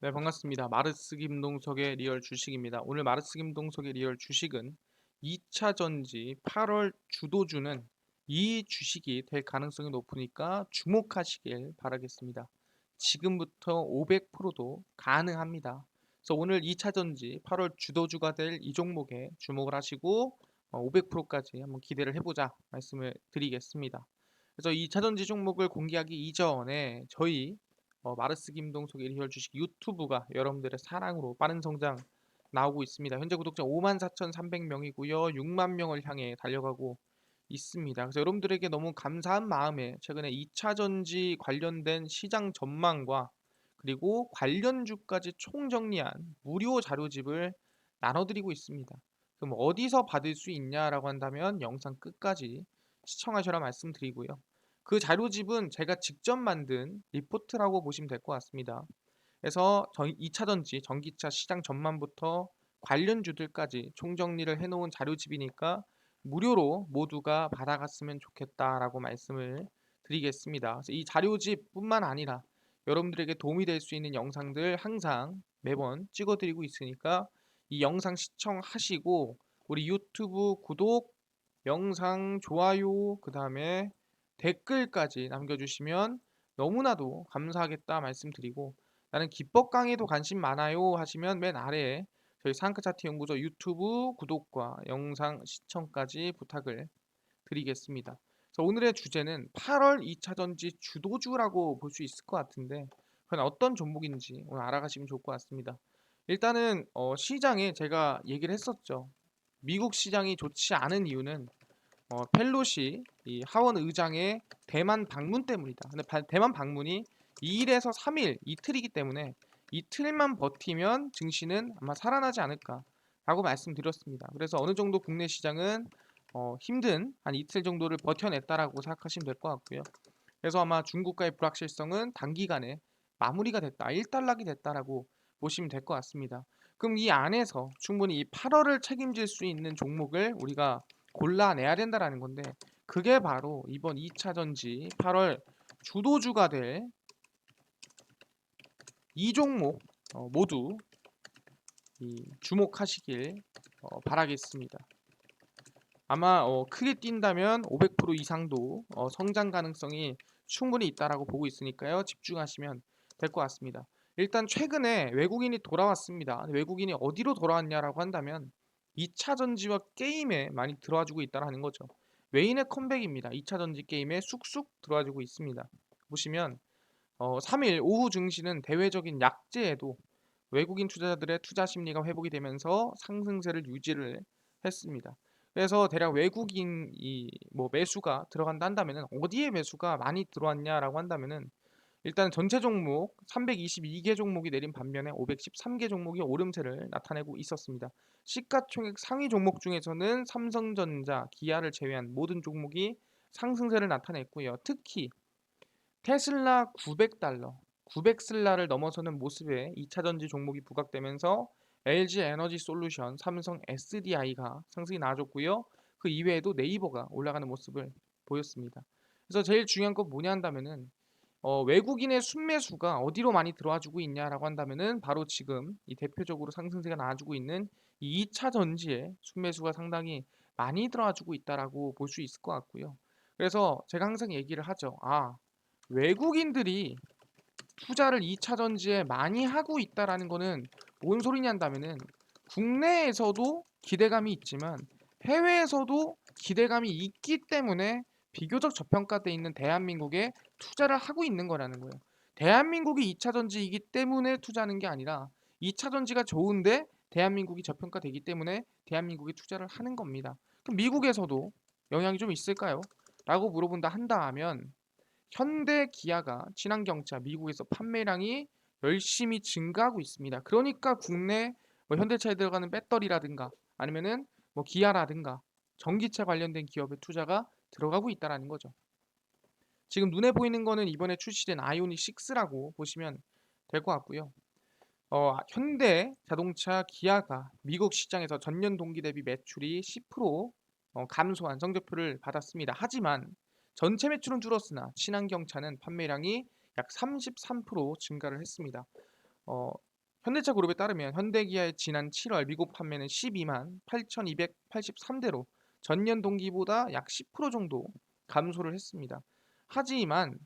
네, 반갑습니다. 마르스 김동석의 리얼 주식입니다. 오늘 마르스 김동석의 리얼 주식은 2차 전지 8월 주도주는 이 주식이 될 가능성이 높으니까 주목하시길 바라겠습니다. 지금부터 500%도 가능합니다. 그래서 오늘 2차 전지 8월 주도주가 될 이 종목에 주목을 하시고 500%까지 한번 기대를 해보자 말씀을 드리겠습니다. 그래서 2차 전지 종목을 공개하기 이전에 저희 마르스 김동석의 리얼 주식 유튜브가 여러분들의 사랑으로 빠른 성장 나오고 있습니다. 현재 구독자 54,300명이고요. 6만 명을 향해 달려가고 있습니다. 그래서 여러분들에게 너무 감사한 마음에 최근에 2차 전지 관련된 시장 전망과 그리고 관련주까지 총정리한 무료 자료집을 나눠드리고 있습니다. 그럼 어디서 받을 수 있냐라고 한다면 영상 끝까지 시청하셔라 말씀드리고요. 그 자료집은 제가 직접 만든 리포트라고 보시면 될 것 같습니다. 그래서 2차 전지, 전기차 시장 전망부터 관련주들까지 총정리를 해놓은 자료집이니까 무료로 모두가 받아갔으면 좋겠다라고 말씀을 드리겠습니다. 그래서 이 자료집뿐만 아니라 여러분들에게 도움이 될 수 있는 영상들 항상 매번 찍어드리고 있으니까 이 영상 시청하시고 우리 유튜브 구독, 영상 좋아요, 그 다음에 댓글까지 남겨주시면 너무나도 감사하겠다 말씀드리고 나는 기법 강의도 관심 많아요 하시면 맨 아래에 저희 상크차트 연구소 유튜브 구독과 영상 시청까지 부탁을 드리겠습니다. 그래서 오늘의 주제는 8월 2차 전지 주도주라고 볼 수 있을 것 같은데 그건 어떤 종목인지 오늘 알아가시면 좋을 것 같습니다. 일단은 시장에 제가 얘기를 했었죠. 미국 시장이 좋지 않은 이유는 펠로시 이 하원 의장의 대만 방문 때문이다. 근데 대만 방문이 2일에서 3일 이틀이기 때문에 이틀만 버티면 증시는 아마 살아나지 않을까라고 말씀드렸습니다. 그래서 어느 정도 국내 시장은 힘든 한 이틀 정도를 버텨냈다라고 생각하시면 될 것 같고요. 그래서 아마 중국과의 불확실성은 단기간에 마무리가 됐다, 일단락이 됐다라고 보시면 될 것 같습니다. 그럼 이 안에서 충분히 이 8월을 책임질 수 있는 종목을 우리가 골라내야 된다라는 건데 그게 바로 이번 2차 전지 8월 주도주가 될 이 종목 모두 주목하시길 바라겠습니다. 아마 크게 뛴다면 500% 이상도 성장 가능성이 충분히 있다라고 보고 있으니까요. 집중하시면 될 것 같습니다. 일단 최근에 외국인이 돌아왔습니다. 외국인이 어디로 돌아왔냐라고 한다면 2차 전지와 게임에 많이 들어와주고 있다라는 거죠. 외인의 컴백입니다. 2차 전지 게임에 쑥쑥 들어와주고 있습니다. 보시면 3일 오후 증시는 대외적인 약재에도 외국인 투자자들의 투자 심리가 회복이 되면서 상승세를 유지를 했습니다. 그래서 대략 외국인이 뭐 매수가 들어간다 한다면은 어디에 매수가 많이 들어왔냐라고 한다면은 일단 전체 종목 322개 종목이 내린 반면에 513개 종목이 오름세를 나타내고 있었습니다. 시가총액 상위 종목 중에서는 삼성전자, 기아를 제외한 모든 종목이 상승세를 나타냈고요. 특히 테슬라 900달러, 900슬라를 넘어서는 모습에 2차 전지 종목이 부각되면서 LG 에너지 솔루션, 삼성 SDI가 상승이 나아졌고요. 그 이외에도 네이버가 올라가는 모습을 보였습니다. 그래서 제일 중요한 건 뭐냐 한다면은 외국인의 순매수가 어디로 많이 들어와주고 있냐라고 한다면은 바로 지금 이 대표적으로 상승세가 나와주고 있는 이 2차 전지에 순매수가 상당히 많이 들어와주고 있다라고 볼 수 있을 것 같고요. 그래서 제가 항상 얘기를 하죠. 외국인들이 투자를 2차 전지에 많이 하고 있다라는 거는 뭔 소리냐 한다면은 국내에서도 기대감이 있지만 해외에서도 기대감이 있기 때문에 비교적 저평가돼 있는 대한민국에 투자를 하고 있는 거라는 거예요. 대한민국이 2차 전지이기 때문에 투자하는 게 아니라 2차 전지가 좋은데 대한민국이 저평가되기 때문에 대한민국에 투자를 하는 겁니다. 그럼 미국에서도 영향이 좀 있을까요? 라고 물어본다 한다 하면 현대 기아가 친환경차 미국에서 판매량이 열심히 증가하고 있습니다. 그러니까 국내 뭐 현대차에 들어가는 배터리라든가 아니면은 뭐 기아라든가 전기차 관련된 기업의 투자가 들어가고 있다라는 거죠. 지금 눈에 보이는 거는 이번에 출시된 아이오닉 6라고 보시면 될 것 같고요. 현대 자동차 기아가 미국 시장에서 전년 동기 대비 매출이 10% 감소한 성적표를 받았습니다. 하지만 전체 매출은 줄었으나 친환경차는 판매량이 약 33% 증가를 했습니다. 어, 현대차 그룹에 따르면 현대기아의 지난 7월 미국 판매는 12만 8,283대로 전년 동기보다 약 10% 정도 감소를 했습니다. 하지만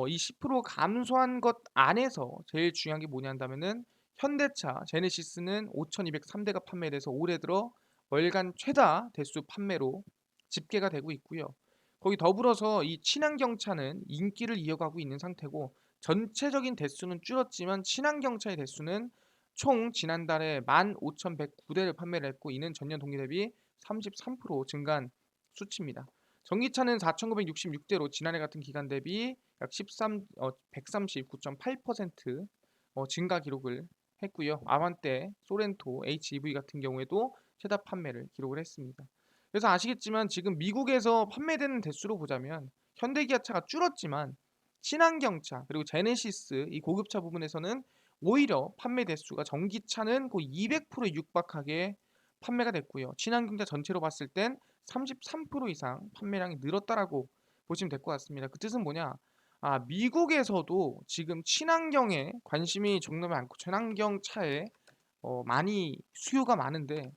이 10% 감소한 것 안에서 제일 중요한 게 뭐냐 한다면은 현대차 제네시스는 5,203대가 판매돼서 올해 들어 월간 최다 대수 판매로 집계가 되고 있고요. 거기 더불어서 이 친환경차는 인기를 이어가고 있는 상태고 전체적인 대수는 줄었지만 친환경차의 대수는 총 지난달에 15,109대를 판매를 했고 이는 전년 동기 대비 33% 증가한 수치입니다. 전기차는 4,966대로 지난해 같은 기간 대비 약 139.8% 증가 기록을 했고요. 아반떼, 소렌토, HEV 같은 경우에도 최다 판매를 기록을 했습니다. 그래서 아시겠지만 지금 미국에서 판매되는 대수로 보자면 현대기아차가 줄었지만 친환경차 그리고 제네시스 이 고급차 부분에서는 오히려 판매 대수가 전기차는 거의 200%에 육박하게 판매가 됐고요. 친환경차 전체로 봤을 땐 33% 이상 판매량이 늘었다라고 보시면 될 것 같습니다. 그 뜻은 뭐냐? 미국에서도 지금 친환경에 관심이 정말 많고 친환경 차에 많이 수요가 많은데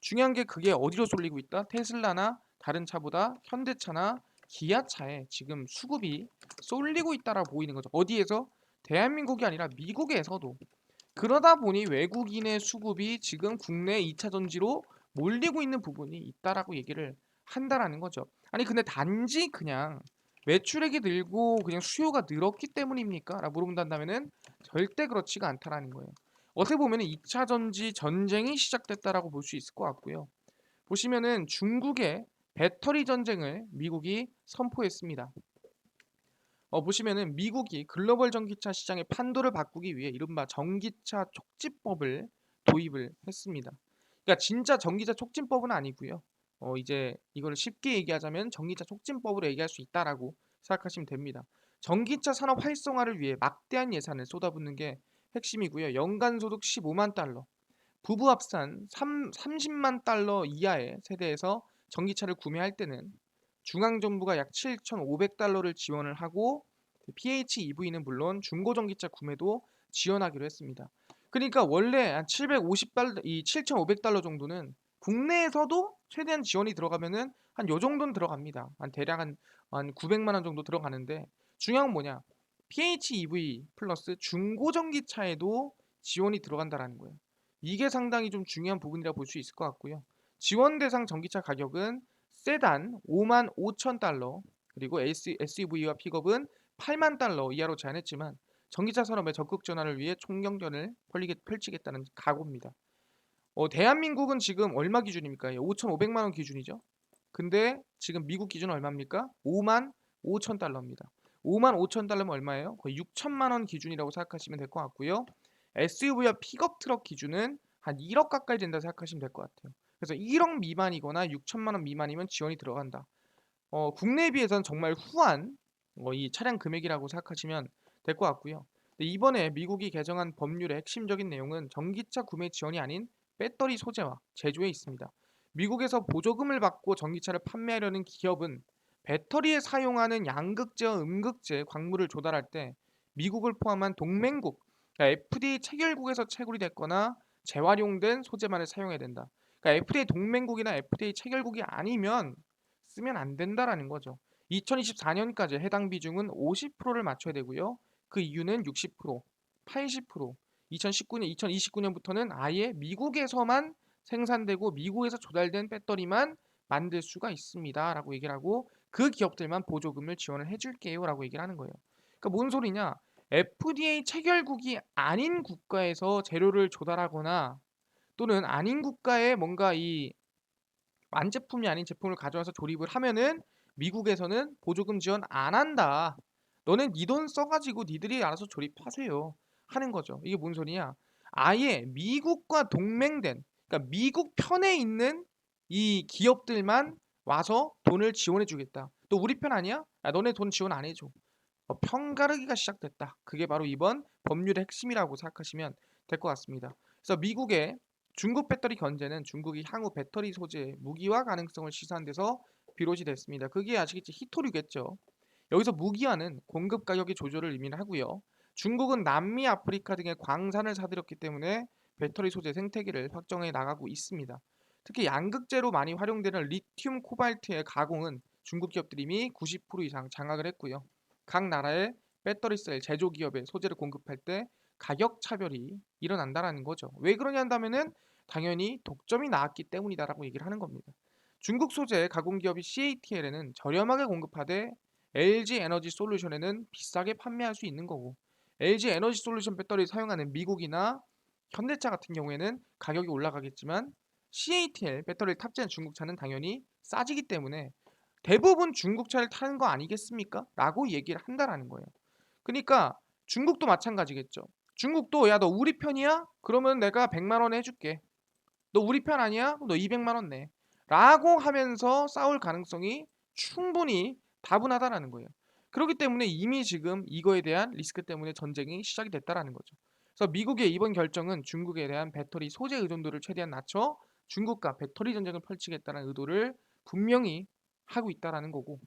중요한 게 그게 어디로 쏠리고 있다? 테슬라나 다른 차보다 현대차나 기아차에 지금 수급이 쏠리고 있다라 보이는 거죠. 어디에서? 대한민국이 아니라 미국에서도. 그러다 보니 외국인의 수급이 지금 국내 2차 전지로 몰리고 있는 부분이 있다라고 얘기를 한다라는 거죠. 아니 근데 단지 그냥 매출액이 늘고 그냥 수요가 늘었기 때문입니까? 라고 물어본다면은 절대 그렇지가 않다라는 거예요. 어떻게 보면 2차 전지 전쟁이 시작됐다라고 볼 수 있을 것 같고요. 보시면은 중국의 배터리 전쟁을 미국이 선포했습니다. 보시면은 미국이 글로벌 전기차 시장의 판도를 바꾸기 위해 이른바 전기차 촉진법을 도입을 했습니다. 그러니까 진짜 전기차 촉진법은 아니고요. 이제 이걸 쉽게 얘기하자면 전기차 촉진법으로 얘기할 수 있다라고 생각하시면 됩니다. 전기차 산업 활성화를 위해 막대한 예산을 쏟아붓는 게 핵심이고요. 연간 소득 15만 달러, 부부 합산 30만 달러 이하의 세대에서 전기차를 구매할 때는 중앙정부가 약 7,500달러를 지원을 하고 PHEV는 물론 중고전기차 구매도 지원하기로 했습니다. 그러니까 원래 한 750달러, 이 7,500달러 정도는 국내에서도 최대한 지원이 들어가면은 한 요 정도는 들어갑니다. 한 대략 한 900만 원 정도 들어가는데 중요한 건 뭐냐? PHEV 플러스 중고전기차에도 지원이 들어간다라는 거예요. 이게 상당히 좀 중요한 부분이라 볼 수 있을 것 같고요. 지원 대상 전기차 가격은 세단 5만 5천 달러 그리고 SUV와 픽업은 8만 달러 이하로 제한했지만 전기차 산업의 적극 전환을 위해 총경전을 펼치겠다는 각오입니다. 대한민국은 지금 얼마 기준입니까? 5,500만 원 기준이죠. 근데 지금 미국 기준은 얼마입니까? 5만 5천 달러입니다. 5만 5천 달러면 얼마예요? 거의 6천만 원 기준이라고 생각하시면 될 것 같고요. SUV와 픽업 트럭 기준은 한 1억 가까이 된다 생각하시면 될 것 같아요. 그래서 1억 미만이거나 6천만 원 미만이면 지원이 들어간다. 국내에 비해서는 정말 후한 이 차량 금액이라고 생각하시면 될 것 같고요. 이번에 미국이 개정한 법률의 핵심적인 내용은 전기차 구매 지원이 아닌 배터리 소재와 제조에 있습니다. 미국에서 보조금을 받고 전기차를 판매하려는 기업은 배터리에 사용하는 양극재와 음극재 광물을 조달할 때 미국을 포함한 동맹국, 그러니까 FDA 체결국에서 채굴이 됐거나 재활용된 소재만을 사용해야 된다. 그러니까 FDA 동맹국이나 FDA 체결국이 아니면 쓰면 안 된다라는 거죠. 2024년까지 해당 비중은 50%를 맞춰야 되고요. 그 이유는 60%, 80%, 2019년, 2029년부터는 아예 미국에서만 생산되고 미국에서 조달된 배터리만 만들 수가 있습니다라고 얘기를 하고 그 기업들만 보조금을 지원을 해줄게요라고 얘기를 하는 거예요. 그러니까 뭔 소리냐? FDA 체결국이 아닌 국가에서 재료를 조달하거나 또는 아닌 국가에 뭔가 이 완제품이 아닌 제품을 가져와서 조립을 하면은 미국에서는 보조금 지원 안 한다. 너네 네 돈 써가지고 니들이 알아서 조립하세요. 하는 거죠. 이게 뭔 소리냐? 아예 미국과 동맹된, 그러니까 미국 편에 있는 이 기업들만 와서 돈을 지원해 주겠다. 또 우리 편 아니야? 너네 돈 지원 안 해줘. 편가르기가 시작됐다. 그게 바로 이번 법률의 핵심이라고 생각하시면 될 것 같습니다. 그래서 미국의 중국 배터리 견제는 중국이 향후 배터리 소재 무기화 가능성을 시사한 데서 비롯이 됐습니다. 그게 아시겠지 히토류겠죠. 여기서 무기화는 공급 가격의 조절을 의미하고요. 중국은 남미, 아프리카 등의 광산을 사들였기 때문에 배터리 소재 생태계를 확정해 나가고 있습니다. 특히 양극재로 많이 활용되는 리튬 코발트의 가공은 중국 기업들이 이미 90% 이상 장악을 했고요. 각 나라의 배터리 셀 제조 기업에 소재를 공급할 때 가격 차별이 일어난다라는 거죠. 왜 그러냐 한다면은 당연히 독점이 나왔기 때문이다라고 얘기를 하는 겁니다. 중국 소재 가공 기업이 CATL에는 저렴하게 공급하되 LG 에너지 솔루션에는 비싸게 판매할 수 있는 거고, LG 에너지 솔루션 배터리 사용하는 미국이나 현대차 같은 경우에는 가격이 올라가겠지만 CATL 배터리를 탑재한 중국차는 당연히 싸지기 때문에 대부분 중국차를 타는 거 아니겠습니까? 라고 얘기를 한다라는 거예요. 그러니까 중국도 마찬가지겠죠. 중국도 야 너 우리 편이야? 그러면 내가 100만 원에 해줄게. 너 우리 편 아니야? 너 200만 원 내. 라고 하면서 싸울 가능성이 충분히 다분하다라는 거예요. 그렇기 때문에 이미 지금 이거에 대한 리스크 때문에 전쟁이 시작이 됐다라는 거죠. 그래서 미국의 이번 결정은 중국에 대한 배터리 소재 의존도를 최대한 낮춰 중국과 배터리 전쟁을 펼치겠다는 의도를 분명히 하고 있다라는 거고,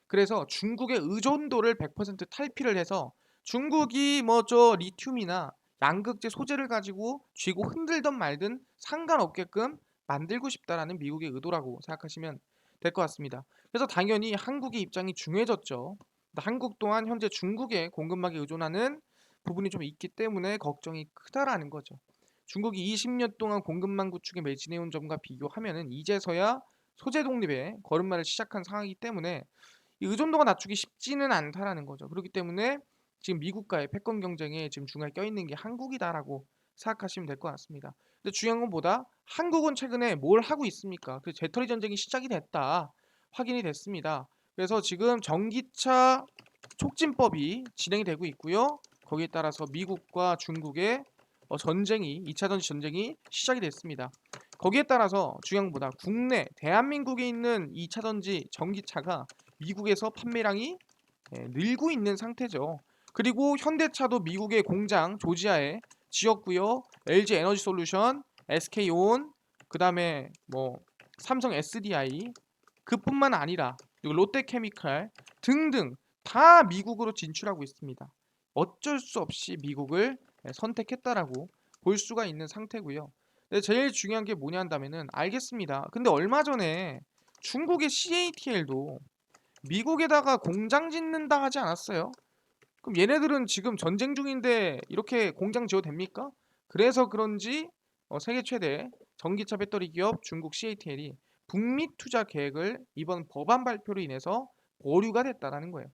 그래서 중국의 의존도를 100% 탈피를 해서 중국이 뭐 저 리튬이나 양극재 소재를 가지고 쥐고 흔들던 말든 상관없게끔 만들고 싶다라는 미국의 의도라고 생각하시면 될 것 같습니다. 그래서 당연히 한국의 입장이 중요해졌죠. 한국 또한 현재 중국의 공급망에 의존하는 부분이 좀 있기 때문에 걱정이 크다라는 거죠. 중국이 20년 동안 공급망 구축에 매진해온 점과 비교하면은 이제서야 소재 독립의 걸음마를 시작한 상황이기 때문에 이 의존도가 낮추기 쉽지는 않다라는 거죠. 그렇기 때문에 지금 미국과의 패권 경쟁에 지금 중간에 껴있는 게 한국이다라고 생각하시면 될 것 같습니다. 근데 중요한 건 뭐다? 한국은 최근에 뭘 하고 있습니까? 그 재터리 전쟁이 시작이 됐다. 확인이 됐습니다. 그래서 지금 전기차 촉진법이 진행이 되고 있고요. 거기에 따라서 미국과 중국의 전쟁이 2차 전쟁이 시작이 됐습니다. 거기에 따라서 중요한 것보다 국내 대한민국에 있는 2차 전기차가 미국에서 판매량이 늘고 있는 상태죠. 그리고 현대차도 미국의 공장 조지아에 지었고요. LG 에너지 솔루션, SK온, 그다음에 뭐 삼성 SDI 그뿐만 아니라 그리고 롯데케미칼 등등 다 미국으로 진출하고 있습니다. 어쩔 수 없이 미국을 선택했다라고 볼 수가 있는 상태고요. 근데 제일 중요한 게 뭐냐 한다면은 알겠습니다. 근데 얼마 전에 중국의 CATL도 미국에다가 공장 짓는다 하지 않았어요? 그럼 얘네들은 지금 전쟁 중인데 이렇게 공장 지어도 됩니까? 그래서 그런지 세계 최대 전기차 배터리 기업 중국 CATL이 북미 투자 계획을 이번 법안 발표로 인해서 보류가 됐다라는 거예요.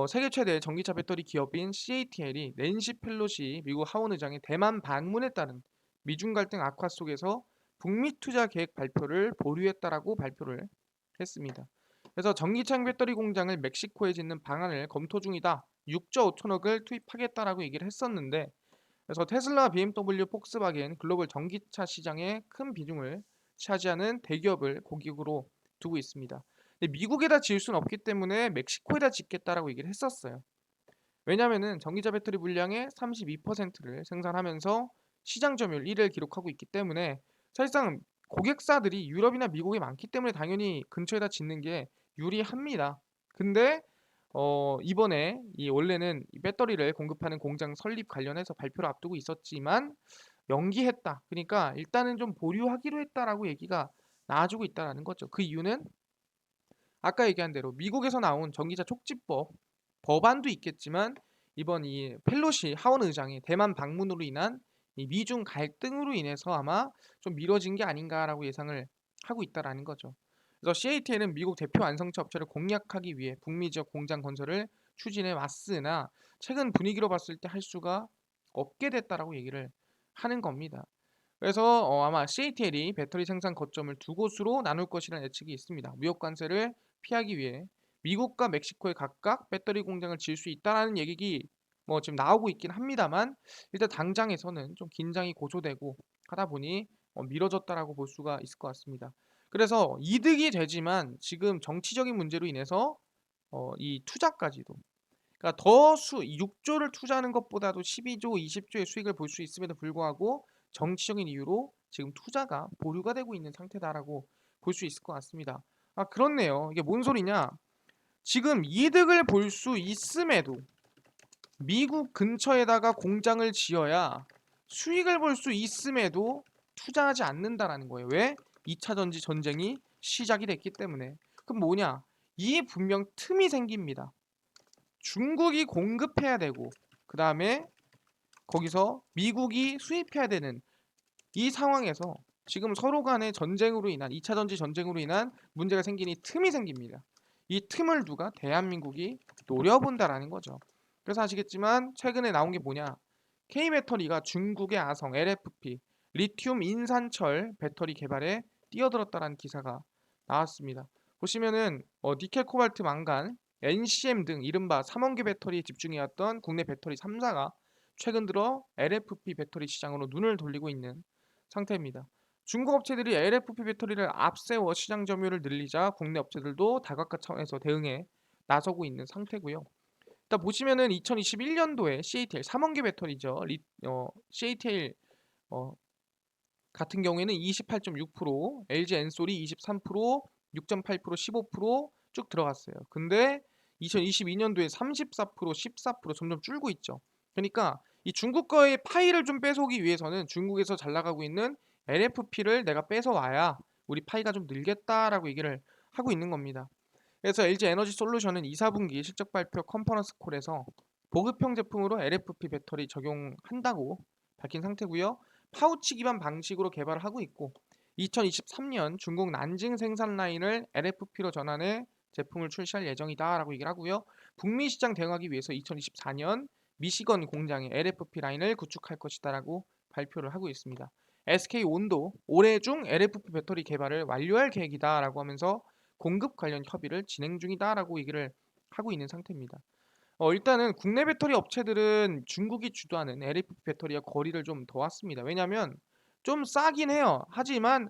세계 최대 전기차 배터리 기업인 CATL이 낸시 펠로시 미국 하원 의장의 대만 방문에 따른 미중 갈등 악화 속에서 북미 투자 계획 발표를 보류했다라고 발표를 했습니다. 그래서 전기차 배터리 공장을 멕시코에 짓는 방안을 검토 중이다. 6조 5천억을 투입하겠다라고 얘기를 했었는데, 그래서 테슬라, BMW, 폭스바겐 글로벌 전기차 시장에 큰 비중을 차지하는 대기업을 고객으로 두고 있습니다. 근데 미국에다 지을 수는 없기 때문에 멕시코에다 짓겠다라고 얘기를 했었어요. 왜냐하면은 전기차 배터리 물량의 32%를 생산하면서 시장 점유율 1위를 기록하고 있기 때문에 사실상 고객사들이 유럽이나 미국에 많기 때문에 당연히 근처에다 짓는 게 유리합니다. 근데 이번에 이 원래는 이 배터리를 공급하는 공장 설립 관련해서 발표를 앞두고 있었지만 연기했다. 그러니까 일단은 좀 보류하기로 했다라고 얘기가 나와주고 있다라는 거죠. 그 이유는 아까 얘기한 대로 미국에서 나온 전기차 촉진법 법안도 있겠지만 이번 이 펠로시 하원 의장의 대만 방문으로 인한 이 미중 갈등으로 인해서 아마 좀 미뤄진 게 아닌가라고 예상을 하고 있다라는 거죠. 그래서 CATL은 미국 대표 완성차 업체를 공략하기 위해 북미 지역 공장 건설을 추진해 왔으나 최근 분위기로 봤을 때 할 수가 없게 됐다라고 얘기를 하는 겁니다. 그래서 아마 CATL이 배터리 생산 거점을 두 곳으로 나눌 것이라는 예측이 있습니다. 무역 관세를 피하기 위해 미국과 멕시코에 각각 배터리 공장을 지을 수 있다라는 얘기 뭐 지금 나오고 있긴 합니다만 일단 당장에서는 좀 긴장이 고조되고 하다 보니 미뤄졌다라고 볼 수가 있을 것 같습니다. 그래서 이득이 되지만 지금 정치적인 문제로 인해서 이 투자까지도 그러니까 6조를 투자하는 것보다도 12조, 20조의 수익을 볼 수 있음에도 불구하고 정치적인 이유로 지금 투자가 보류가 되고 있는 상태다라고 볼 수 있을 것 같습니다. 아, 그렇네요. 이게 뭔 소리냐? 지금 이득을 볼 수 있음에도 미국 근처에다가 공장을 지어야 수익을 볼 수 있음에도 투자하지 않는다라는 거예요. 왜? 2차 전지 전쟁이 시작이 됐기 때문에. 그럼 뭐냐? 이에 분명 틈이 생깁니다. 중국이 공급해야 되고 그 다음에 거기서 미국이 수입해야 되는 이 상황에서 지금 서로 간의 전쟁으로 인한 2차 전지 전쟁으로 인한 문제가 생기니 틈이 생깁니다. 이 틈을 누가? 대한민국이 노려본다라는 거죠. 그래서 아시겠지만 최근에 나온 게 뭐냐? K배터리가 중국의 아성 LFP 리튬 인산철 배터리 개발에 뛰어들었다라는 기사가 나왔습니다. 보시면은 니켈, 코발트, 망간, NCM 등 이른바 3원계 배터리에 집중해왔던 국내 배터리 3사가 최근 들어 LFP 배터리 시장으로 눈을 돌리고 있는 상태입니다. 중국 업체들이 LFP 배터리를 앞세워 시장 점유율을 늘리자 국내 업체들도 다각화 차원에서 대응에 나서고 있는 상태고요. 일단 보시면은 2021년도에 CATL 3원계 배터리죠. CATL 같은 경우에는 28.6%, LG 엔솔이 23%, 6.8%, 15%쭉 들어갔어요. 근데 2022년도에 34%, 14% 점점 줄고 있죠. 그러니까 이 중국 거의 파이를 좀 뺏어오기 위해서는 중국에서 잘 나가고 있는 LFP를 내가 뺏어와야 우리 파이가 좀 늘겠다라고 얘기를 하고 있는 겁니다. 그래서 LG 에너지 솔루션은 2, 4분기 실적 발표 컨퍼런스 콜에서 보급형 제품으로 LFP 배터리 적용한다고 밝힌 상태고요. 파우치 기반 방식으로 개발을 하고 있고 2023년 중국 난징 생산 라인을 LFP로 전환해 제품을 출시할 예정이다라고 얘기를 하고요. 북미 시장 대응하기 위해서 2024년 미시건 공장에 LFP 라인을 구축할 것이다라고 발표를 하고 있습니다. SK 온도 올해 중 LFP 배터리 개발을 완료할 계획이다라고 하면서 공급 관련 협의를 진행 중이다라고 얘기를 하고 있는 상태입니다. 일단은 국내 배터리 업체들은 중국이 주도하는 LFP 배터리와 거리를 좀 둬왔습니다. 왜냐하면 좀 싸긴 해요. 하지만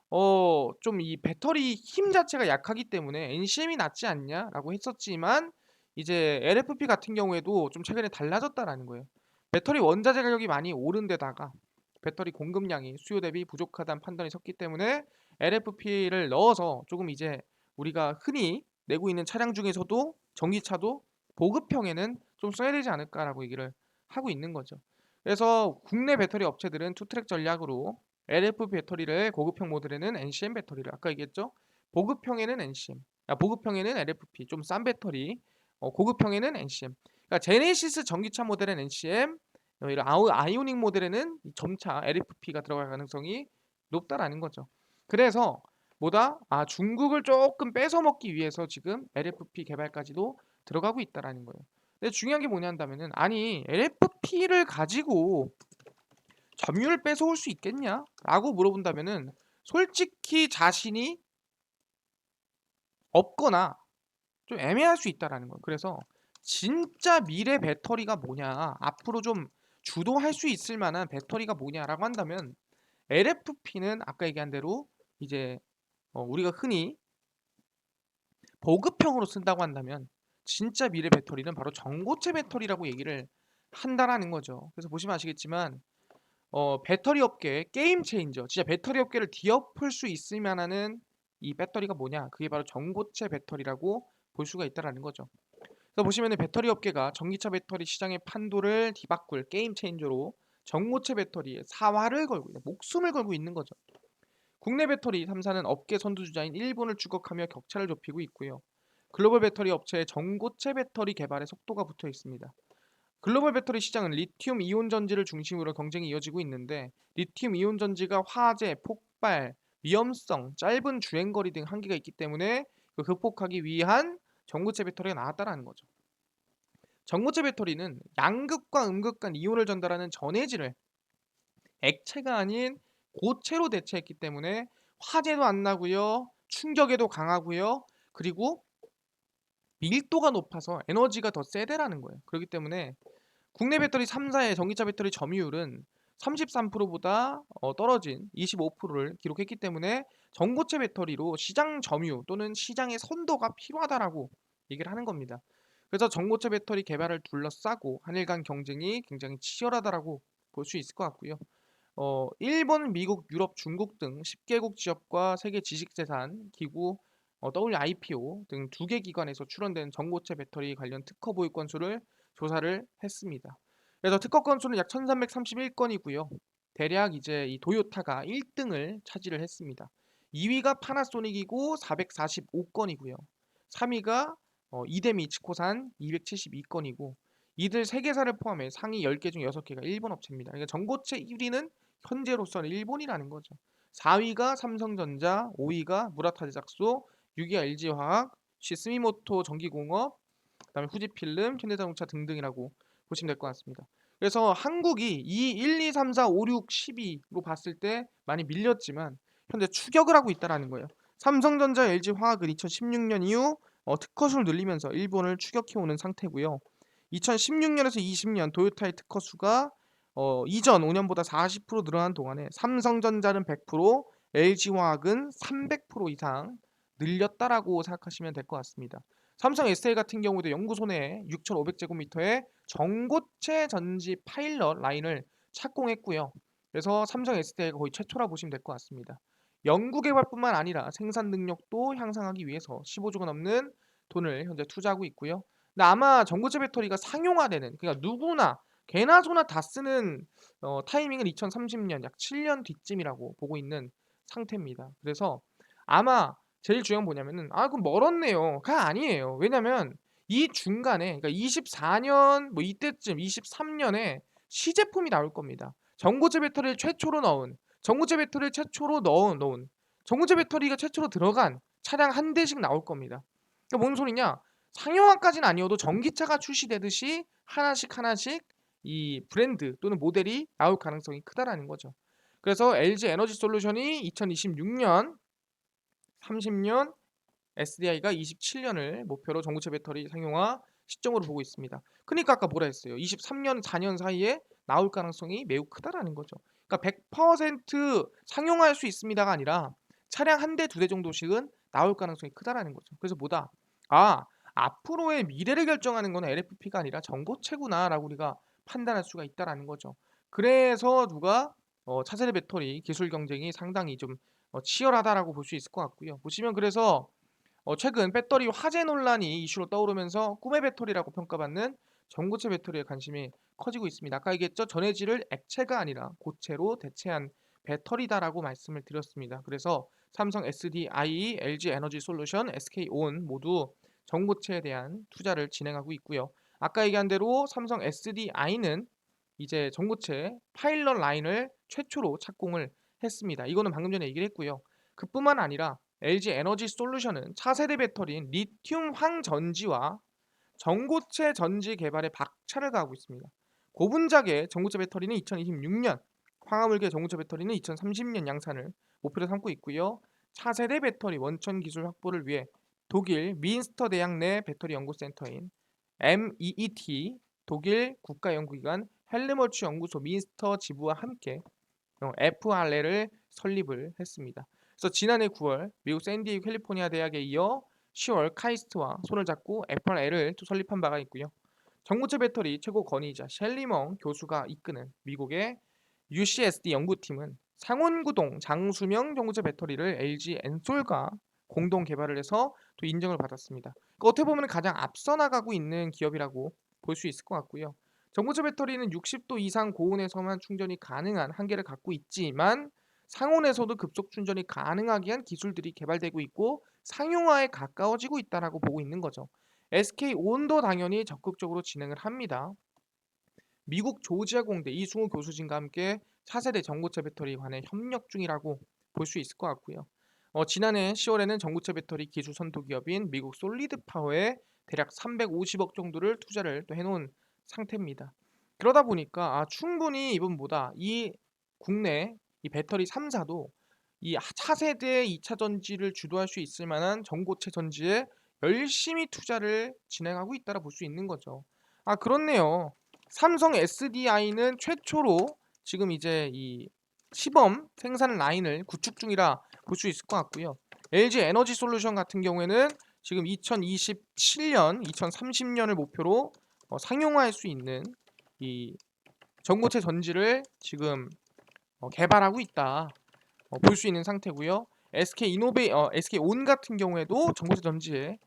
좀 이 배터리 힘 자체가 약하기 때문에 NCM이 낫지 않냐라고 했었지만 이제 LFP 같은 경우에도 좀 최근에 달라졌다라는 거예요. 배터리 원자재 가격이 많이 오른 데다가 배터리 공급량이 수요 대비 부족하다는 판단이 섰기 때문에 LFP를 넣어서 조금 이제 우리가 흔히 내고 있는 차량 중에서도 전기차도 보급형에는 좀 써야 되지 않을까라고 얘기를 하고 있는 거죠. 그래서 국내 배터리 업체들은 투트랙 전략으로 LFP 배터리를 고급형 모델에는 NCM 배터리를 아까 얘기했죠. 보급형에는 NCM, 보급형에는 LFP 좀 싼 배터리, 고급형에는 NCM. 그러니까 제네시스 전기차 모델은 NCM, 이런 아이오닉 모델에는 점차 LFP가 들어갈 가능성이 높다라는 거죠. 그래서 뭐다? 중국을 조금 뺏어 먹기 위해서 지금 LFP 개발까지도 들어가고 있다라는 거예요. 근데 중요한 게 뭐냐 한다면은 아니 LFP를 가지고 점유율 뺏어올 수 있겠냐? 라고 물어본다면은 솔직히 자신이 없거나 좀 애매할 수 있다라는 거예요. 그래서 진짜 미래 배터리가 뭐냐, 앞으로 좀 주도할 수 있을 만한 배터리가 뭐냐라고 한다면 LFP는 아까 얘기한 대로 이제 우리가 흔히 보급형으로 쓴다고 한다면 진짜 미래 배터리는 바로 전고체 배터리라고 얘기를 한다라는 거죠. 그래서 보시면 아시겠지만 배터리 업계 게임 체인저, 진짜 배터리 업계를 뒤엎을 수 있을 만한 이 배터리가 뭐냐? 그게 바로 전고체 배터리라고 볼 수가 있다라는 거죠. 그래서 보시면은 배터리 업계가 전기차 배터리 시장의 판도를 뒤바꿀 게임 체인저로 전고체 배터리에 사활을 걸고 있는, 목숨을 걸고 있는 거죠. 국내 배터리 3사는 업계 선두주자인 일본을 추격하며 격차를 좁히고 있고요. 글로벌 배터리 업체의 전고체 배터리 개발에 속도가 붙어 있습니다. 글로벌 배터리 시장은 리튬 이온 전지를 중심으로 경쟁이 이어지고 있는데 리튬 이온 전지가 화재, 폭발, 위험성, 짧은 주행거리 등 한계가 있기 때문에 그 극복하기 위한 전고체 배터리가 나왔다라는 거죠. 전고체 배터리는 양극과 음극 간 이온을 전달하는 전해질을 액체가 아닌 고체로 대체했기 때문에 화재도 안 나고요. 충격에도 강하고요. 그리고 밀도가 높아서 에너지가 더 세대라는 거예요. 그렇기 때문에 국내 배터리 3사의 전기차 배터리 점유율은 33%보다 떨어진 25%를 기록했기 때문에 전고체 배터리로 시장 점유 또는 시장의 선도가 필요하다라고 얘기를 하는 겁니다. 그래서 전고체 배터리 개발을 둘러싸고 한일 간 경쟁이 굉장히 치열하다라고 볼 수 있을 것 같고요. 일본, 미국, 유럽, 중국 등 10개국 지역과 세계 지식재산 기구 WIPO 등 2개 기관에서 출원된 전고체 배터리 관련 특허 보유 건수를 조사를 했습니다. 그래서 특허 건수는 약 1331건이고요. 대략 이제 이 도요타가 1등을 차지를 했습니다. 2위가 파나소닉이고 445건이고요. 3위가 이데미치코산 272건이고 이들 3개사를 포함해 상위 10개 중 6개가 일본 업체입니다. 그러니까 전고체 1위는 현재로서는 일본이라는 거죠. 4위가 삼성전자, 5위가 무라타 제작소, 6위가 LG화학, 스미모토 전기공업, 그다음에 후지필름, 현대자동차 등등이라고 보시면 될 것 같습니다. 그래서 한국이 1, 2, 3, 4, 5, 6, 12로 봤을 때 많이 밀렸지만 현재 추격을 하고 있다는 거예요. 삼성전자, LG화학은 2016년 이후 특허수를 늘리면서 일본을 추격해오는 상태고요. 2016년에서 20년 도요타의 특허수가 이전 5년보다 40% 늘어난 동안에 삼성전자는 100%, LG화학은 300% 이상 늘렸다라고 생각하시면 될 것 같습니다. 삼성 SL 같은 경우도 연구소 내에 6,500제곱미터의 전고체 전지 파일럿 라인을 착공했고요. 그래서 삼성 SDI가 거의 최초라 보시면 될 것 같습니다. 연구 개발뿐만 아니라 생산 능력도 향상하기 위해서 15조가 넘는 돈을 현재 투자하고 있고요. 근데 아마 전고체 배터리가 상용화되는, 그러니까 누구나 개나 소나 다 쓰는 타이밍은 2030년 약 7년 뒤쯤이라고 보고 있는 상태입니다. 그래서 아마 제일 중요한 건 뭐냐면은 그럼 멀었네요.가 아니에요. 왜냐면 이 중간에, 그러니까 24년 뭐 이때쯤 23년에 시제품이 나올 겁니다. 전고체 배터리를 최초로 넣은, 전고체 배터리를 최초로 넣은, 전고체 배터리가 최초로 들어간 차량 한 대씩 나올 겁니다. 그러니까 뭔 소리냐? 상용화까지는 아니어도 전기차가 출시되듯이 하나씩 하나씩 이 브랜드 또는 모델이 나올 가능성이 크다라는 거죠. 그래서 LG 에너지 솔루션이 2026년 30년, SDI가 27년을 목표로 전고체 배터리 상용화 시점으로 보고 있습니다. 그러니까 아까 뭐라 했어요? 23년, 4년 사이에 나올 가능성이 매우 크다라는 거죠. 그러니까 100% 상용화할 수 있습니다가 아니라 차량 한 대, 두 대 정도씩은 나올 가능성이 크다라는 거죠. 그래서 뭐다? 앞으로의 미래를 결정하는 건 LFP가 아니라 전고체구나라고 우리가 판단할 수가 있다라는 거죠. 그래서 누가 차세대 배터리 기술 경쟁이 상당히 좀 치열하다라고 볼 수 있을 것 같고요. 보시면 그래서 최근 배터리 화재 논란이 이슈로 떠오르면서 꿈의 배터리라고 평가받는 전고체 배터리에 관심이 커지고 있습니다. 아까 얘기했죠. 전해질을 액체가 아니라 고체로 대체한 배터리다라고 말씀을 드렸습니다. 그래서 삼성 SDI, LG 에너지 솔루션, SK온 모두 전고체에 대한 투자를 진행하고 있고요. 아까 얘기한 대로 삼성 SDI는 이제 전고체 파일럿 라인을 최초로 착공을 했습니다. 이거는 방금 전에 얘기를 했고요. 그뿐만 아니라 LG 에너지 솔루션은 차세대 배터리인 리튬 황전지와 전고체 전지 개발에 박차를 가하고 있습니다. 고분작의 전고체 배터리는 2026년, 황화물계 전고체 배터리는 2030년 양산을 목표로 삼고 있고요. 차세대 배터리 원천 기술 확보를 위해 독일 민스터 대학 내 배터리 연구센터인 MEET, 독일 국가연구기관 헬르머츠 연구소 민스터 지부와 함께 FRL을 설립을 했습니다. 그래서 지난해 9월 미국 샌디에이고 캘리포니아 대학에 이어 10월 카이스트와 손을 잡고 FRL을 또 설립한 바가 있고요. 전고체 배터리 최고 권위자 셸리멍 교수가 이끄는 미국의 UCSD 연구팀은 상온구동 장수명 전고체 배터리를 LG 엔솔과 공동 개발을 해서 또 인정을 받았습니다. 그러니까 어떻게 보면 가장 앞서 나가고 있는 기업이라고 볼 수 있을 것 같고요. 전고체 배터리는 60도 이상 고온에서만 충전이 가능한 한계를 갖고 있지만 상온에서도 급속 충전이 가능하게 한 기술들이 개발되고 있고 상용화에 가까워지고 있다라고 보고 있는 거죠. SK온도 당연히 적극적으로 진행을 합니다. 미국 조지아 공대 이승우 교수진과 함께 차세대 전고체 배터리 관해 협력 중이라고 볼 수 있을 것 같고요. 지난해 10월에는 전고체 배터리 기술 선도 기업인 미국 솔리드 파워에 대략 350억 정도를 투자를 또 해놓은 상태입니다. 그러다 보니까 충분히 이번보다 이 국내 이 배터리 3사도 이 차세대 2차 전지를 주도할 수 있을 만한 전고체 전지에 열심히 투자를 진행하고 있다라 볼 수 있는 거죠. 그렇네요. 삼성 SDI는 최초로 지금 이제 이 시범 생산 라인을 구축 중이라 볼 수 있을 것 같고요. LG 에너지 솔루션 같은 경우에는 지금 2027년, 2030년을 목표로 상용화할 수 있는 이 전고체 전지를 지금 개발하고 있다 볼 수 있는 상태고요. SK온 같은 경우에도 전고체 전지에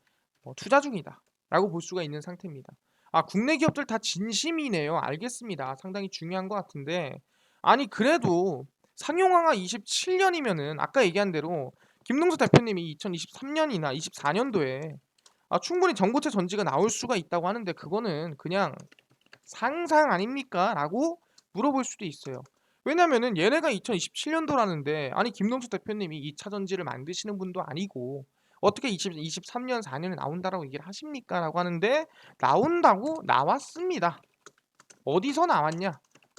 투자 중이다라고 볼 수가 있는 상태입니다. 아, 국내 기업들 다 진심이네요. 알겠습니다. 상당히 중요한 것 같은데, 아니 그래도 상용화가 27년이면은 아까 얘기한 대로 김동수 대표님이 2023년이나 24년도에 충분히 전고체 전지가 나올 수가 있다고 하는데 그거는 그냥 상상 아닙니까? 라고 물어볼 수도 있어요. 왜냐면은 얘네가 2027년도라는데 아니 김동수 대표님이 2차 전지를 만드시는 분도 아니고 어떻게 23년 4년에 나온다라고 얘기를 하십니까? 라고 하는데 나온다고 나왔습니다. 어디서 나왔냐?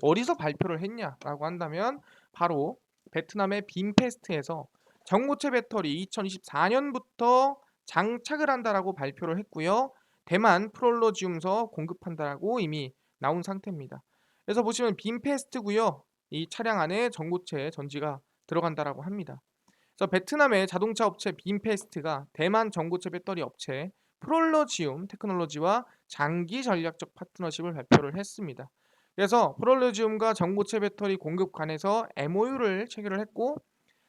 어디서 발표를 했냐? 라고 한다면 바로 베트남의 빔페스트에서 전고체 배터리 2024년부터 장착을 한다라고 발표를 했고요. 대만 프롤로지움서 공급한다라고 이미 나온 상태입니다. 그래서 보시면 빔페스트고요. 이 차량 안에 전고체 전지가 들어간다라고 합니다. 그래서 베트남의 자동차 업체 빔페스트가 대만 전고체 배터리 업체 프롤로지움 테크놀로지와 장기 전략적 파트너십을 발표를 했습니다. 그래서 프롤로지움과 전고체 배터리 공급 관해서 MOU를 체결을 했고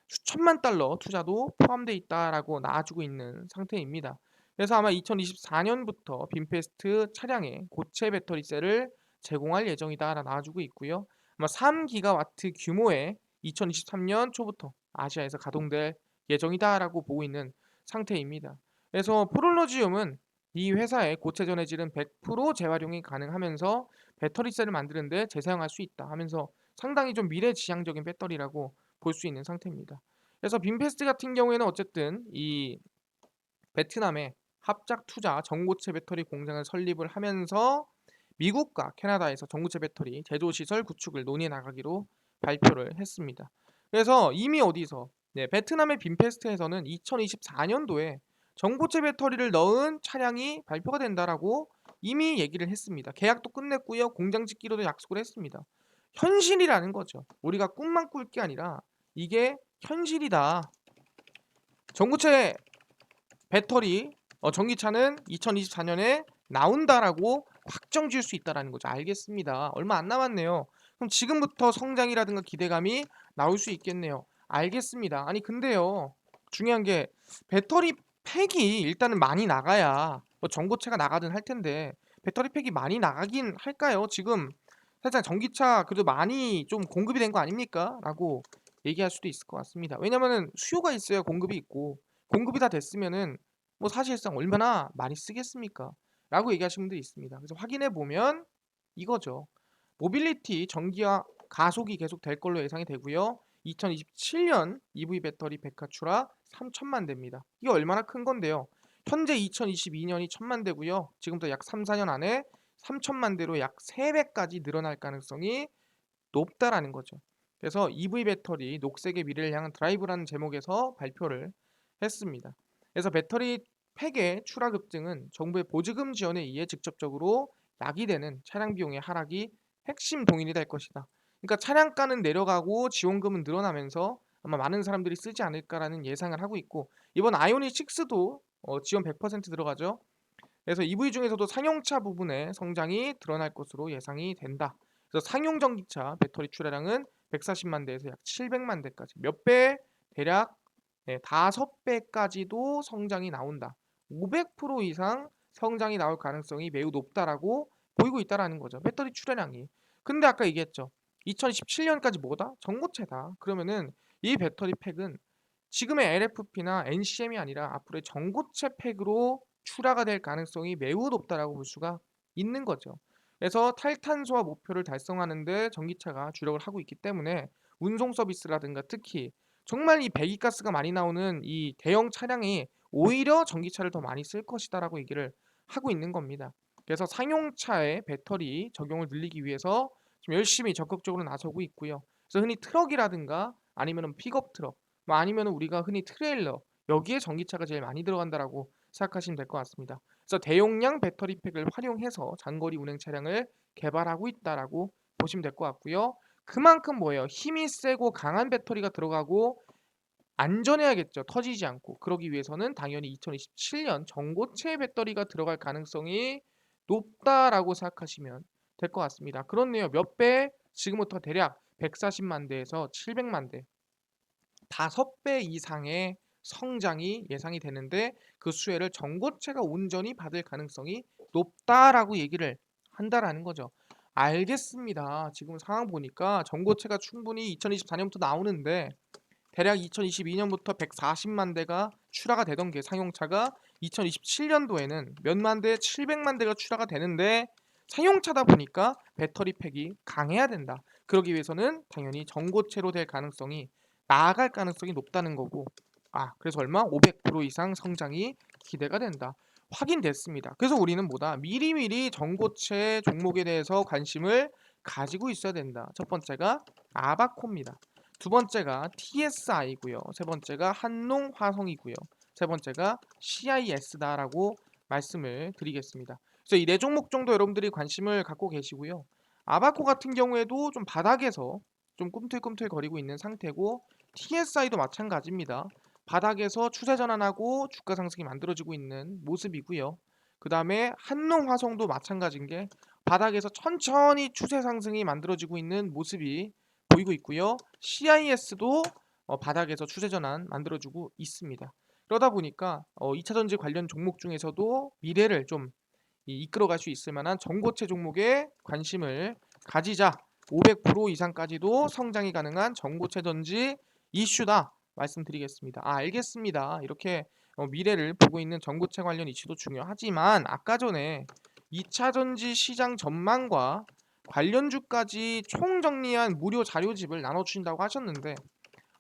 수천만 달러 투자도 포함되어 있다라고 나와주고 있는 상태입니다. 그래서 아마 2024년부터 빔페스트 차량에 고체 배터리 셀을 제공할 예정이다라 나와주고 있고요. 아마 3기가와트 규모의 2023년 초부터 아시아에서 가동될 예정이다라고 보고 있는 상태입니다. 그래서 프롤로지움은 이 회사의 고체 전해질은 100% 재활용이 가능하면서 배터리셀을 만드는데 재사용할 수 있다 하면서 상당히 좀 미래지향적인 배터리라고 볼 수 있는 상태입니다. 그래서 빔페스트 같은 경우에는 어쨌든 이 베트남에 합작 투자 전고체 배터리 공장을 설립을 하면서 미국과 캐나다에서 전고체 배터리 제조 시설 구축을 논의해 나가기로 발표를 했습니다. 그래서 이미 어디서 베트남의 빔페스트에서는 2024년도에 전고체 배터리를 넣은 차량이 발표가 된다라고 이미 얘기를 했습니다. 계약도 끝냈고요. 공장 짓기로도 약속을 했습니다. 현실이라는 거죠. 우리가 꿈만 꿀 게 아니라 이게 현실이다. 전고체 배터리 전기차는 2024년에 나온다라고 확정 지을 수 있다라는 거죠. 알겠습니다. 얼마 안 남았네요. 그럼 지금부터 성장이라든가 기대감이 나올 수 있겠네요. 알겠습니다. 아니 근데요. 중요한 게 배터리 팩이 일단은 많이 나가야 뭐 전고체가 나가든 할 텐데 배터리 팩이 많이 나가긴 할까요? 지금 살짝 전기차 그래도 많이 좀 공급이 된 거 아닙니까? 라고 얘기할 수도 있을 것 같습니다. 왜냐면은 수요가 있어야 공급이 있고 공급이 다 됐으면은 뭐 사실상 얼마나 많이 쓰겠습니까? 라고 얘기하시는 분들이 있습니다. 그래서 확인해 보면 이거죠. 모빌리티 전기화 가속이 계속 될 걸로 예상이 되고요. 2027년 EV 배터리 백화 출하 3천만 대입니다. 이게 얼마나 큰 건데요. 현재 2022년이 1천만 대고요. 지금부터 약 3, 4년 안에 3천만 대로 약 3배까지 늘어날 가능성이 높다라는 거죠. 그래서 EV 배터리 녹색의 미래를 향한 드라이브라는 제목에서 발표를 했습니다. 그래서 배터리 팩의 추락 급증은 정부의 보조금 지원에 의해 직접적으로 야기되는 차량 비용의 하락이 핵심 동인이 될 것이다. 그러니까 차량가는 내려가고 지원금은 늘어나면서 아마 많은 사람들이 쓰지 않을까라는 예상을 하고 있고 이번 아이오닉 6도 지원 100% 들어가죠. 그래서 EV 중에서도 상용차 부분의 성장이 드러날 것으로 예상이 된다. 그래서 상용 전기차 배터리 출하량은 140만 대에서 약 700만 대까지 몇 배? 대략 5배까지도 성장이 나온다. 500% 이상 성장이 나올 가능성이 매우 높다라고 보이고 있다라는 거죠. 배터리 출하량이. 근데 아까 얘기했죠. 2017년까지 뭐다? 전고체다. 그러면은 이 배터리 팩은 지금의 LFP나 NCM이 아니라 앞으로의 전고체 팩으로 출하가 될 가능성이 매우 높다라고 볼 수가 있는 거죠. 그래서 탈탄소화 목표를 달성하는 데 전기차가 주력을 하고 있기 때문에 운송 서비스라든가 특히 정말 이 배기가스가 많이 나오는 이 대형 차량이 오히려 전기차를 더 많이 쓸 것이다라고 얘기를 하고 있는 겁니다. 그래서 상용차의 배터리 적용을 늘리기 위해서 좀 열심히 적극적으로 나서고 있고요. 그래서 흔히 트럭이라든가 아니면 픽업 트럭, 뭐 아니면 우리가 흔히 트레일러 여기에 전기차가 제일 많이 들어간다라고 생각하시면 될 것 같습니다. 그래서 대용량 배터리 팩을 활용해서 장거리 운행 차량을 개발하고 있다라고 보시면 될 것 같고요. 그만큼 뭐예요? 힘이 세고 강한 배터리가 들어가고 안전해야겠죠. 터지지 않고. 그러기 위해서는 당연히 2027년 전고체 배터리가 들어갈 가능성이 높다라고 생각하시면 될 것 같습니다. 그렇네요. 몇 배? 지금부터 대략 140만 대에서 700만 대. 5배 이상의 성장이 예상이 되는데 그 수혜를 전고체가 온전히 받을 가능성이 높다라고 얘기를 한다라는 거죠. 알겠습니다. 지금 상황 보니까 전고체가 충분히 2024년부터 나오는데 대략 2022년부터 140만 대가 출하가 되던 게 상용차가 2027년도에는 몇만 대, 700만 대가 출하가 되는데 상용차다 보니까 배터리 팩이 강해야 된다. 그러기 위해서는 당연히 전고체로 될 가능성이 나아갈 가능성이 높다는 거고 그래서 얼마? 500% 이상 성장이 기대가 된다. 확인됐습니다. 그래서 우리는 뭐다? 미리미리 전고체 종목에 대해서 관심을 가지고 있어야 된다. 첫 번째가 아바코입니다. 두 번째가 TSI고요. 세 번째가 한농화성이고요. 세 번째가 CIS다라고 말씀을 드리겠습니다. 그래서 이 네 종목 정도 여러분들이 관심을 갖고 계시고요. 아바코 같은 경우에도 좀 바닥에서 좀 꿈틀꿈틀 거리고 있는 상태고 TSI도 마찬가지입니다. 바닥에서 추세 전환하고 주가 상승이 만들어지고 있는 모습이고요. 그 다음에 한농화성도 마찬가지인 게 바닥에서 천천히 추세 상승이 만들어지고 있는 모습이 보이고 있고요. CIS도 바닥에서 추세 전환 만들어주고 있습니다. 그러다 보니까 2차 전지 관련 종목 중에서도 미래를 좀 이끌어갈 수 있을 만한 전고체 종목에 관심을 가지자. 500% 이상까지도 성장이 가능한 전고체 전지 이슈다 말씀드리겠습니다. 알겠습니다. 이렇게 미래를 보고 있는 전고체 관련 이슈도 중요하지만 아까 전에 2차 전지 시장 전망과 관련주까지 총정리한 무료 자료집을 나눠주신다고 하셨는데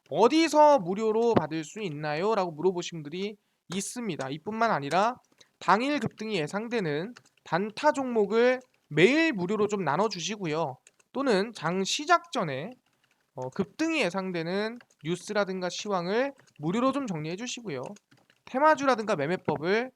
어디서 무료로 받을 수 있나요? 라고 물어보신 분들이 있습니다. 이뿐만 아니라 당일 급등이 예상되는 단타 종목을 매일 무료로 좀 나눠주시고요. 또는 장 시작 전에 급등이 예상되는 뉴스라든가 시황을 무료로 좀 정리해 주시고요. 테마주라든가 매매법을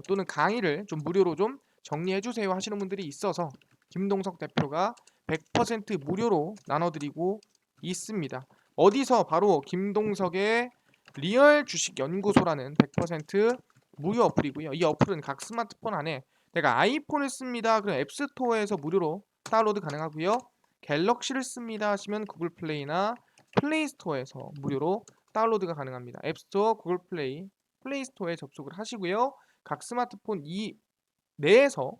또는 강의를 좀 무료로 좀 정리해 주세요 하시는 분들이 있어서 김동석 대표가 100% 무료로 나눠드리고 있습니다. 어디서? 바로 김동석의 리얼 주식 연구소라는 100% 무료 어플이고요. 이 어플은 각 스마트폰 안에 내가 아이폰을 씁니다. 그럼 앱스토어에서 무료로 다운로드 가능하고요. 갤럭시를 씁니다 하시면 구글 플레이나 플레이 스토어에서 무료로 다운로드가 가능합니다. 앱스토어, 구글 플레이, 플레이 스토어에 접속을 하시고요. 각 스마트폰 이 내에서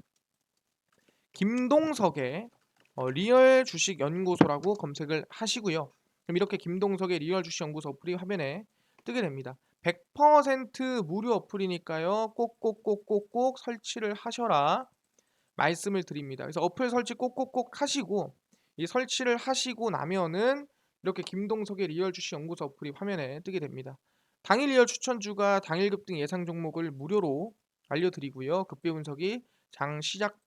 김동석의 리얼 주식 연구소라고 검색을 하시고요. 그럼 이렇게 김동석의 리얼 주식 연구소 어플이 화면에 뜨게 됩니다. 100% 무료 어플이니까요. 꼭꼭꼭꼭꼭 설치를 하셔라 말씀을 드립니다. 그래서 어플 설치 꼭꼭꼭 하시고 이 설치를 하시고 나면은 이렇게 김동석의 리얼 주식 연구소 어플이 화면에 뜨게 됩니다. 당일 리얼 추천주가 당일 급등 예상 종목을 무료로 알려드리고요. 급비 분석이 장 시작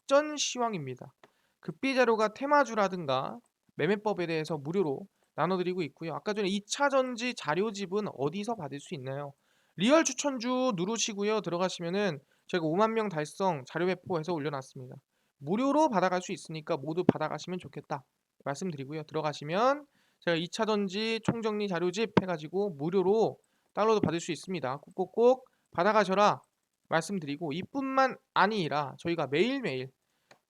전 시황입니다. 급비 자료가 테마주라든가 매매법에 대해서 무료로 나눠드리고 있고요. 아까 전에 2차 전지 자료집은 어디서 받을 수 있나요? 리얼 추천주 누르시고요. 들어가시면은 제가 5만 명 달성 자료 배포해서 올려놨습니다. 무료로 받아갈 수 있으니까 모두 받아가시면 좋겠다 말씀드리고요. 들어가시면 제가 2차 전지 총정리 자료집 해가지고 무료로 다운로드 받을 수 있습니다. 꼭꼭꼭 받아가셔라 말씀드리고 이뿐만 아니라 저희가 매일매일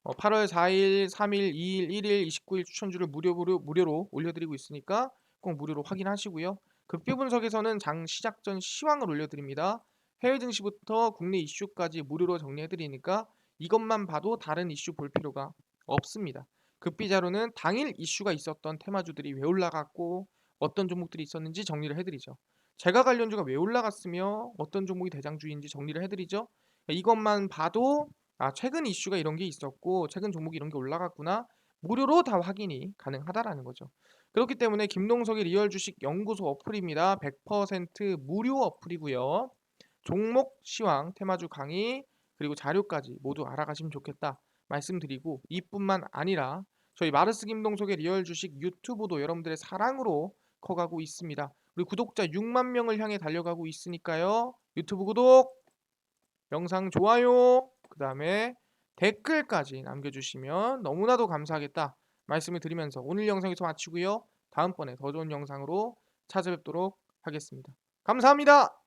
8월 4일, 3일, 2일, 1일, 29일 추천주를 무료로 올려드리고 있으니까 꼭 무료로 확인하시고요. 급비 분석에서는 장 시작 전 시황을 올려드립니다. 해외 증시부터 국내 이슈까지 무료로 정리해드리니까 이것만 봐도 다른 이슈 볼 필요가 없습니다. 급비 자료는 당일 이슈가 있었던 테마주들이 왜 올라갔고 어떤 종목들이 있었는지 정리를 해드리죠. 제가 관련주가 왜 올라갔으며 어떤 종목이 대장주인지 정리를 해드리죠. 이것만 봐도 최근 이슈가 이런 게 있었고 최근 종목이 이런 게 올라갔구나 무료로 다 확인이 가능하다라는 거죠. 그렇기 때문에 김동석의 리얼 주식 연구소 어플입니다. 100% 무료 어플이고요. 종목 시황, 테마주 강의 그리고 자료까지 모두 알아가시면 좋겠다 말씀드리고 이뿐만 아니라 저희 마르스 김동석의 리얼 주식 유튜브도 여러분들의 사랑으로 커가고 있습니다. 우리 구독자 6만 명을 향해 달려가고 있으니까요. 유튜브 구독, 영상 좋아요, 그 다음에 댓글까지 남겨주시면 너무나도 감사하겠다 말씀을 드리면서 오늘 영상에서 마치고요. 다음번에 더 좋은 영상으로 찾아뵙도록 하겠습니다. 감사합니다.